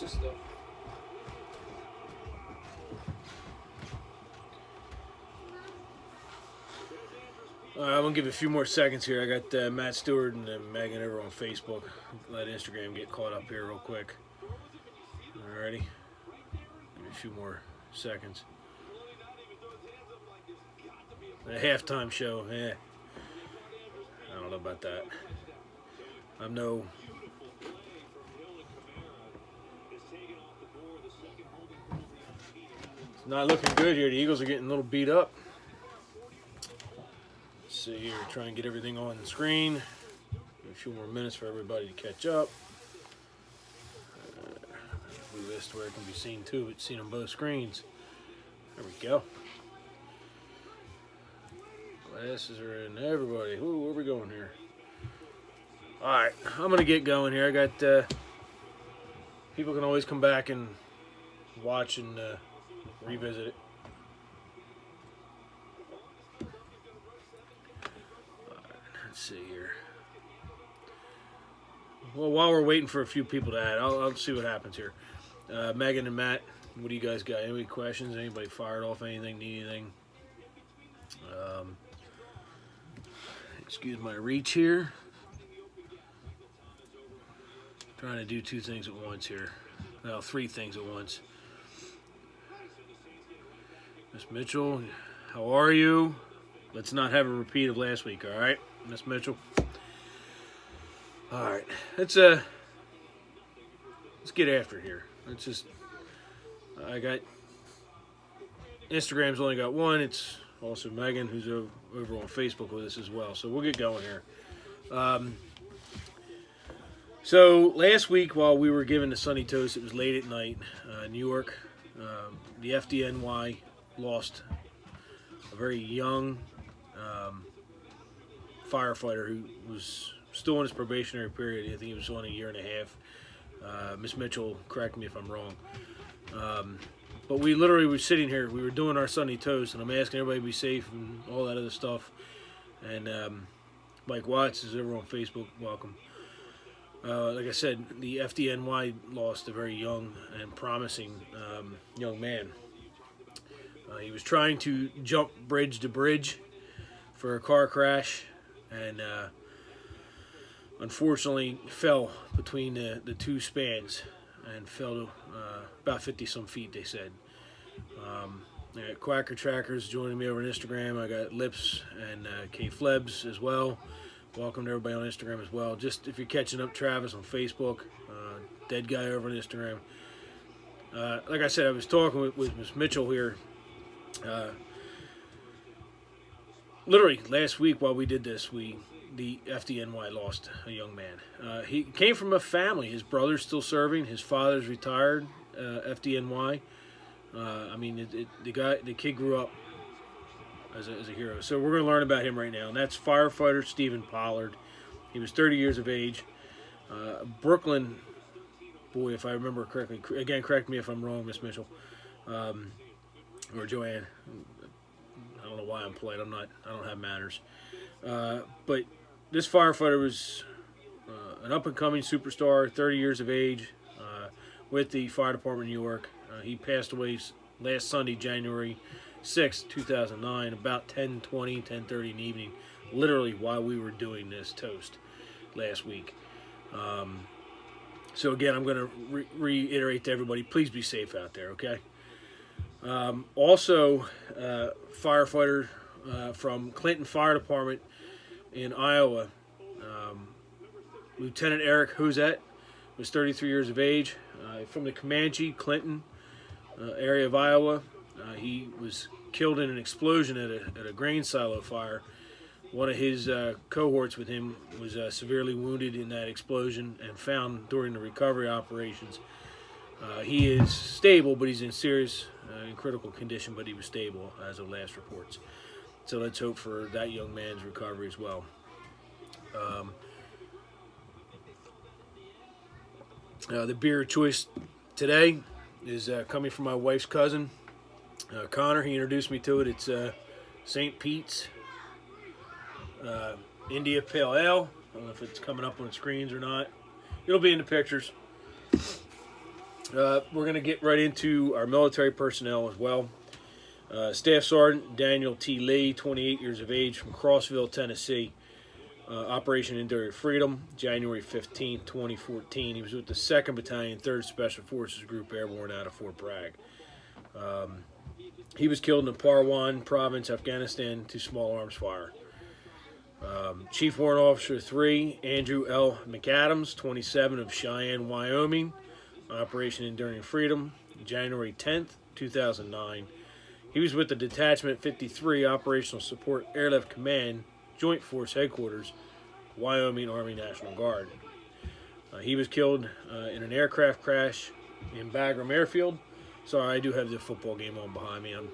this stuff. I'm going to give it a few more seconds here. I got Matt Stewart and Megan over on Facebook. Let Instagram get caught up here real quick. Alrighty. Give it a few more seconds. A halftime show, I don't know about that. I'm no... It's not looking good here. The Eagles are getting a little beat up. See here, try and get everything on the screen. A few more minutes for everybody to catch up. Move this to where it can be seen too, but seen on both screens. There we go. Glasses are in everybody. Ooh, where are we going here? Alright, I'm going to get going here. I got, people can always come back and watch and revisit it. Let's see here. Well, while we're waiting for a few people to add, I'll see what happens here. Megan and Matt, what do you guys got? Any questions? Anybody fired off anything? Need anything? Excuse my reach here. Trying to do two things at once here. Well, three things at once. Miss Mitchell, how are you? Let's not have a repeat of last week, all right, Miss Mitchell? All right, let's get after it here. Let's just, I got, Instagram's only got one. It's also Megan, who's over on Facebook with us as well. So we'll get going here. So last week, while we were giving the Sunny Toast, it was late at night. New York, the FDNY lost a very young firefighter who was still in his probationary period. I think he was on a year and a half. Miss Mitchell, correct me if I'm wrong. But we literally were sitting here. We were doing our Sunday Toast, and I'm asking everybody to be safe and all that other stuff. And Mike Watts is over on Facebook. Welcome. Like I said, the FDNY lost a very young and promising young man. He was trying to jump bridge to bridge for a car crash, and unfortunately fell between the two spans and fell to about 50-some feet, they said. I got Quacker Trackers joining me over on Instagram. I got Lips and K Flebs as well. Welcome to everybody on Instagram as well. Just if you're catching up, Travis on Facebook, Dead Guy over on Instagram. Like I said, I was talking with Miss Mitchell here. Literally last week while we did this, the FDNY lost a young man. He came from a family. His brother's still serving. His father's retired, FDNY. I mean, the kid grew up as a hero. So we're going to learn about him right now, and that's firefighter Stephen Pollard. He was 30 years of age. Brooklyn, boy, if I remember correctly. Again, correct me if I'm wrong, Miss Mitchell, or Joanne. I don't know why I'm polite. I don't have manners. But this firefighter was an up-and-coming superstar, 30 years of age, with the fire department in New York. He passed away last Sunday, January 6, 2009, about 10:20, 10:30 in the evening, literally while we were doing this toast last week. So again, I'm going to reiterate to everybody, please be safe out there, okay? Also, firefighter from Clinton Fire Department in Iowa, Lieutenant Eric Hosette was 33 years of age, from the Comanche, Clinton area of Iowa. He was killed in an explosion at a grain silo fire. One of his cohorts with him was severely wounded in that explosion and found during the recovery operations. He is stable, but he's in serious and critical condition, but he was stable as of last reports. So let's hope for that young man's recovery as well. The beer of choice today is coming from my wife's cousin, Connor. He introduced me to it. It's St. Pete's India Pale Ale. I don't know if it's coming up on the screens or not. It'll be in the pictures. We're going to get right into our military personnel as well. Staff Sergeant Daniel T. Lee, 28 years of age, from Crossville, Tennessee. Operation Enduring Freedom, January 15, 2014. He was with the 2nd Battalion, 3rd Special Forces Group, airborne out of Fort Bragg. He was killed in Parwan Province, Afghanistan, to small arms fire. Chief Warrant Officer 3, Andrew L. McAdams, 27, of Cheyenne, Wyoming. Operation Enduring Freedom, January 10th, 2009. He was with the Detachment 53, Operational Support Airlift Command, Joint Force Headquarters, Wyoming Army National Guard. He was killed in an aircraft crash in Bagram Airfield. Sorry, I do have the football game on behind me. I'm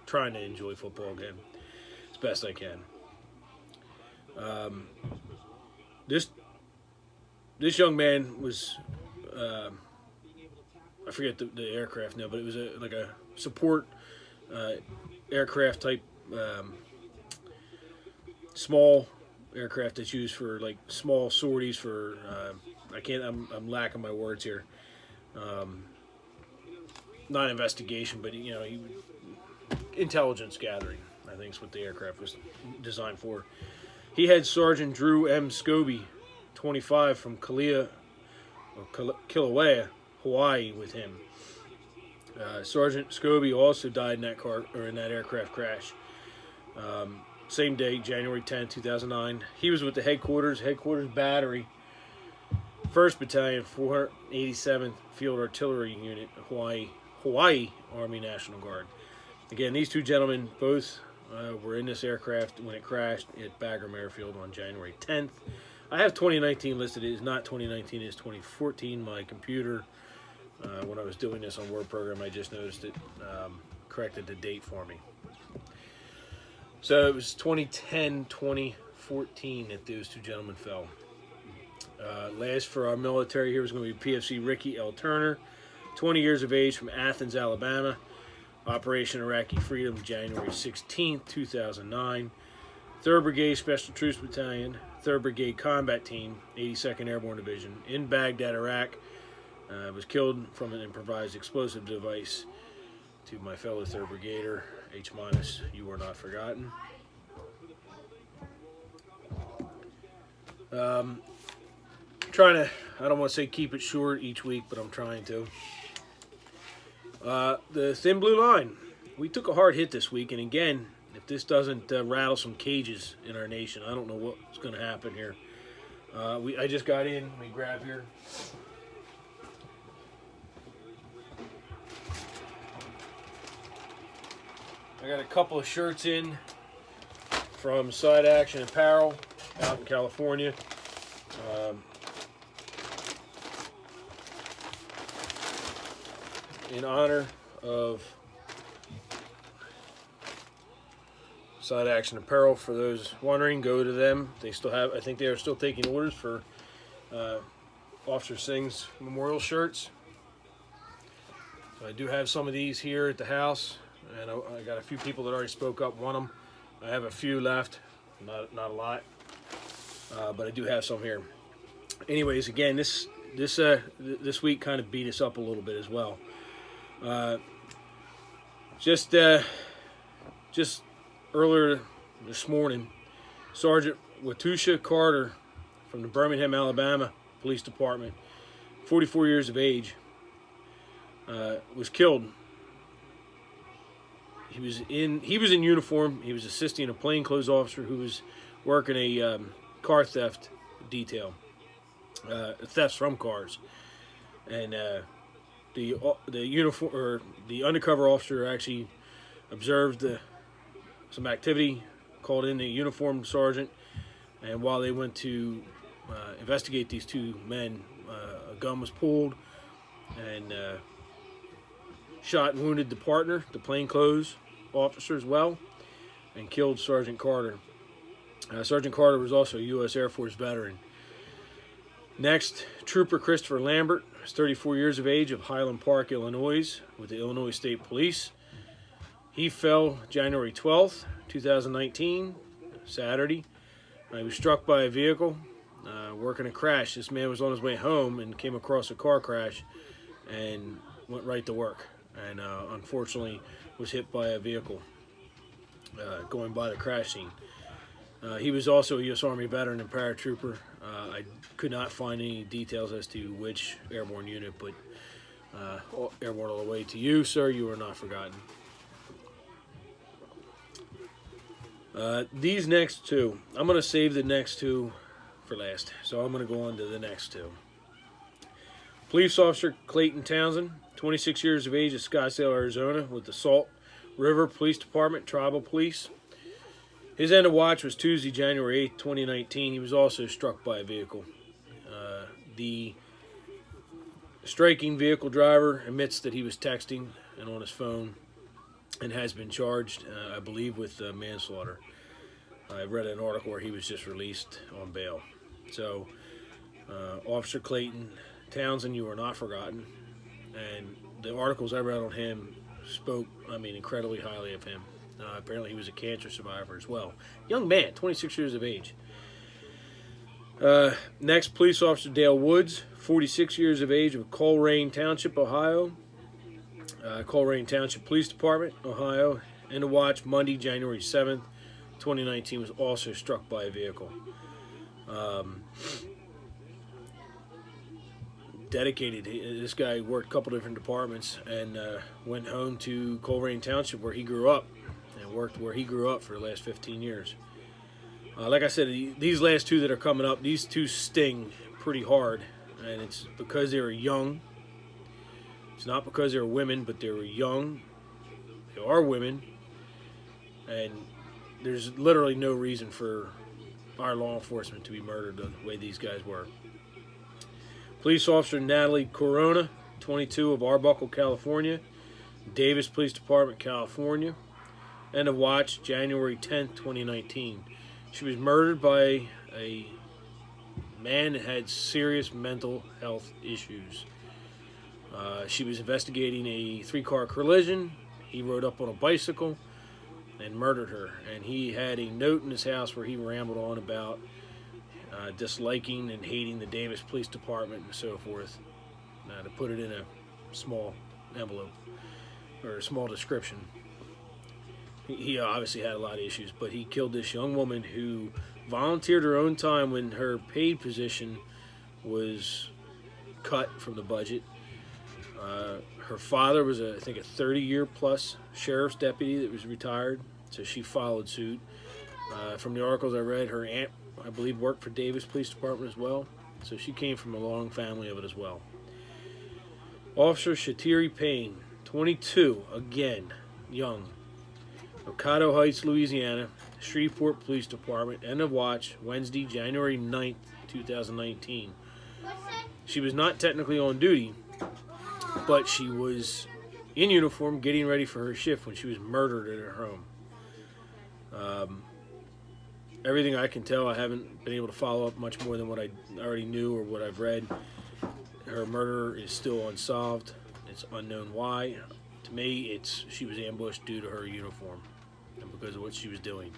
trying to enjoy football again as best I can. This young man was, I forget the aircraft now, but it was like a support aircraft type, small aircraft that's used for like small sorties for, I'm lacking my words here. Not investigation, but intelligence gathering, I think is what the aircraft was designed for. He had Sergeant Drew M. Scobie, 25, from Kilauea, Hawaii, with him. Sergeant Scobie also died in that aircraft crash. Same day, January 10, 2009. He was with the headquarters battery, 1st Battalion, 487th Field Artillery Unit, Hawaii Army National Guard. Again, these two gentlemen both were in this aircraft when it crashed at Bagram Airfield on January 10th. I have 2019 listed. It is not 2019, it is 2014. My computer, when I was doing this on Word program, I just noticed it corrected the date for me. So it was 2010, 2014 that those two gentlemen fell. Last for our military here was going to be PFC Ricky L. Turner, 20 years of age, from Athens, Alabama. Operation Iraqi Freedom, January 16, 2009. 3rd Brigade Special Troops Battalion, 3rd Brigade Combat Team, 82nd Airborne Division, in Baghdad, Iraq. Was killed from an improvised explosive device. To my fellow 3rd Brigader, H-, you are not forgotten. Trying to, I don't want to say keep it short each week, but I'm trying to. The Thin Blue Line. We took a hard hit this week, and again, if this doesn't rattle some cages in our nation, I don't know what's going to happen here. I just got in. Let me grab here. I got a couple of shirts in from Side Action Apparel out in California. In honor of Side Action Apparel, for those wondering, go to them. They still have, I think they are still taking orders for Officer Singh's memorial shirts. So I do have some of these here at the house, and I got a few people that already spoke up, want them. I have a few left, not a lot, but I do have some here. Anyways, again, this week kind of beat us up a little bit as well. Just earlier this morning, Sergeant Watusha Carter from the Birmingham, Alabama Police Department, 44 years of age, was killed. He was in uniform. He was assisting a plainclothes officer who was working a car theft detail, thefts from cars, and the uniform, or the undercover officer, actually observed some activity, called in the uniformed sergeant, and while they went to investigate these two men, a gun was pulled, and shot and wounded the partner, the plainclothes officer, as well, and killed Sergeant Carter. Sergeant Carter was also a U.S. Air Force veteran. Next, Trooper Christopher Lambert, 34 years of age, of Highland Park, Illinois, with the Illinois State Police. He fell January 12th, 2019, Saturday. He was struck by a vehicle working a crash. This man was on his way home and came across a car crash and went right to work. And unfortunately, was hit by a vehicle going by the crash scene. He was also a U.S. Army veteran and paratrooper. I could not find any details as to which airborne unit, but airborne all the way to you, sir. You are not forgotten. These next two, I'm going to save the next two for last, so I'm going to go on to the next two. Police Officer Clayton Townsend, 26 years of age, of Scottsdale, Arizona, with the Salt River Police Department, Tribal Police. His end of watch was Tuesday, January 8, 2019. He was also struck by a vehicle. The striking vehicle driver admits that he was texting and on his phone and has been charged, I believe, with manslaughter. I read an article where he was just released on bail. So, Officer Clayton Townsend, you are not forgotten. And the articles I read on him spoke, incredibly highly of him. Apparently he was a cancer survivor as well. Young man, 26 years of age. Next, Police Officer Dale Woods, 46 years of age, of Colerain Township, Ohio. Colerain Township Police Department, Ohio. End of watch Monday, January 7th, 2019, was also struck by a vehicle. Dedicated. This guy worked a couple different departments and went home to Colerain Township where he grew up and worked where he grew up for the last 15 years. Like I said, these last two that are coming up, these two sting pretty hard, and it's because they were young. It's not because they were women, but they were young. They are women, and there's literally no reason for our law enforcement to be murdered the way these guys were. Police Officer Natalie Corona, 22, of Arbuckle, California, Davis Police Department, California. End of watch January 10th, 2019. She was murdered by a man that had serious mental health issues. She was investigating a 3-car collision. He rode up on a bicycle and murdered her. And he had a note in his house where he rambled on about disliking and hating the Davis Police Department and so forth, to put it in a small envelope or a small description. He obviously had a lot of issues, but he killed this young woman who volunteered her own time when her paid position was cut from the budget. Her father was, I think, a 30-year-plus sheriff's deputy that was retired, so she followed suit. From the articles I read, her aunt, I believe, worked for Davis Police Department as well, so she came from a long family of it as well. Officer Shatiri Payne, 22, again, young, of Caddo Heights, Louisiana, Shreveport Police Department, end of watch, Wednesday, January 9th, 2019. She was not technically on duty, but she was in uniform getting ready for her shift when she was murdered at her home. Everything I can tell, I haven't been able to follow up much more than what I already knew or what I've read. Her murder is still unsolved. It's unknown why. To me, she was ambushed due to her uniform and because of what she was doing.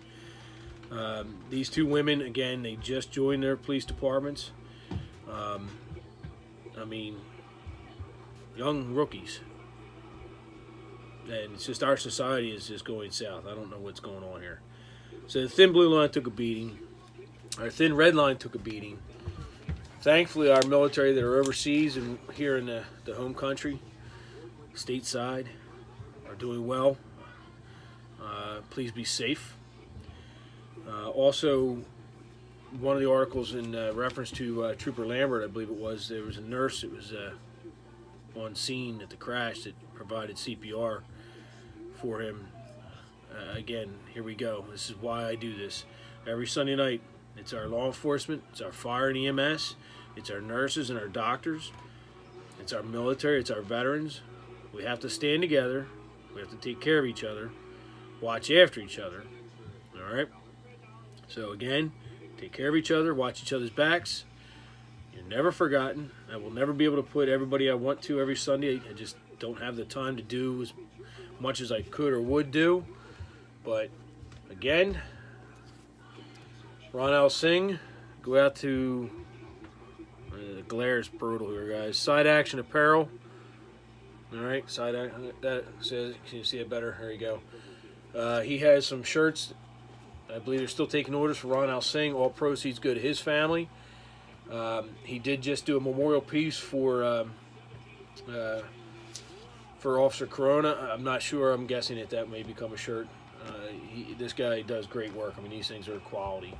These two women, again, they just joined their police departments. Young rookies. And it's just our society is just going south. I don't know what's going on here. So the thin blue line took a beating. Our thin red line took a beating. Thankfully, our military that are overseas and here in the home country, stateside, are doing well. Please be safe. Also, one of the articles in reference to Trooper Lambert, I believe it was, there was a nurse that was on scene at the crash that provided CPR for him. Again, here we go. This is why I do this. Every Sunday night, it's our law enforcement, it's our fire and EMS, it's our nurses and our doctors, it's our military, it's our veterans. We have to stand together. We have to take care of each other, watch after each other. All right? So again, take care of each other, watch each other's backs. You're never forgotten. I will never be able to put everybody I want to every Sunday. I just don't have the time to do as much as I could or would do. But again, Ronald Singh, go out to the glare is brutal here, guys. Side Action Apparel, All right, side that says, can you see it better? There you go. He has some shirts. I believe they're still taking orders for Ron Alsing. All proceeds go to his family. He did just do a memorial piece for Officer Corona. I'm not sure. I'm guessing that may become a shirt. This guy does great work. I mean, these things are quality.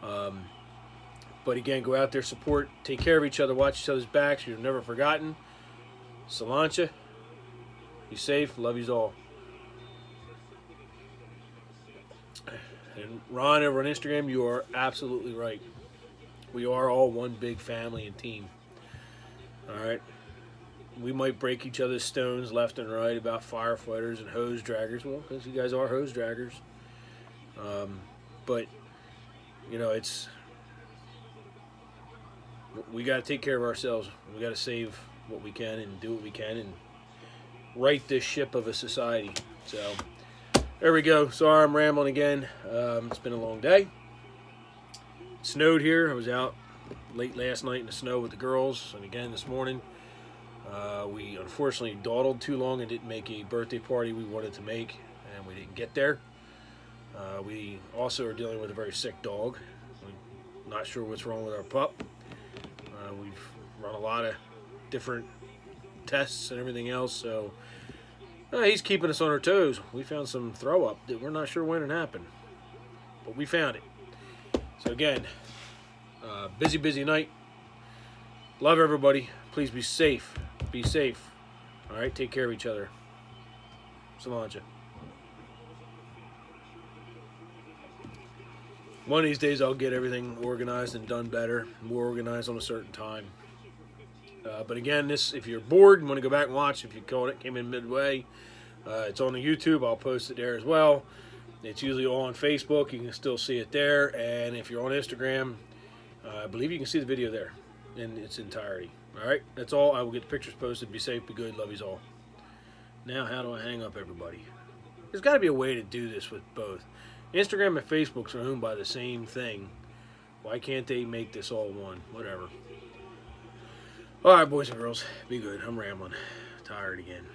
But again, go out there, support, take care of each other, watch each other's backs. You're never forgotten. Salancha, be safe. Love yous all. And Ron over on Instagram, you are absolutely right. We are all one big family and team. All right. We might break each other's stones left and right about firefighters and hose draggers. Well, because you guys are hose draggers. But, you know, we got to take care of ourselves. We got to save what we can and do what we can and right this ship of a society. So, there we go. Sorry I'm rambling again. It's been a long day. It snowed here. I was out late last night in the snow with the girls. And again this morning. We unfortunately dawdled too long and didn't make a birthday party we wanted to make, and we didn't get there. We also are dealing with a very sick dog. We're not sure what's wrong with our pup. We've run a lot of different tests and everything else, so he's keeping us on our toes. We found some throw up that we're not sure when it happened, but we found it. So again, busy night. Love everybody. Please be safe. Be safe. All right, take care of each other. Salancha. One of these days I'll get everything organized and done better, more organized on a certain time. But again, if you're bored and want to go back and watch, if you came in midway, it's on the YouTube. I'll post it there as well. It's usually all on Facebook. You can still see it there. And if you're on Instagram, I believe you can see the video there in its entirety. All right, that's all. I will get the pictures posted. Be safe, be good, love yous all. Now, how do I hang up everybody? There's got to be a way to do this with both. Instagram and Facebook are owned by the same thing. Why can't they make this all one? Whatever. All right, boys and girls, be good. I'm rambling. Tired again.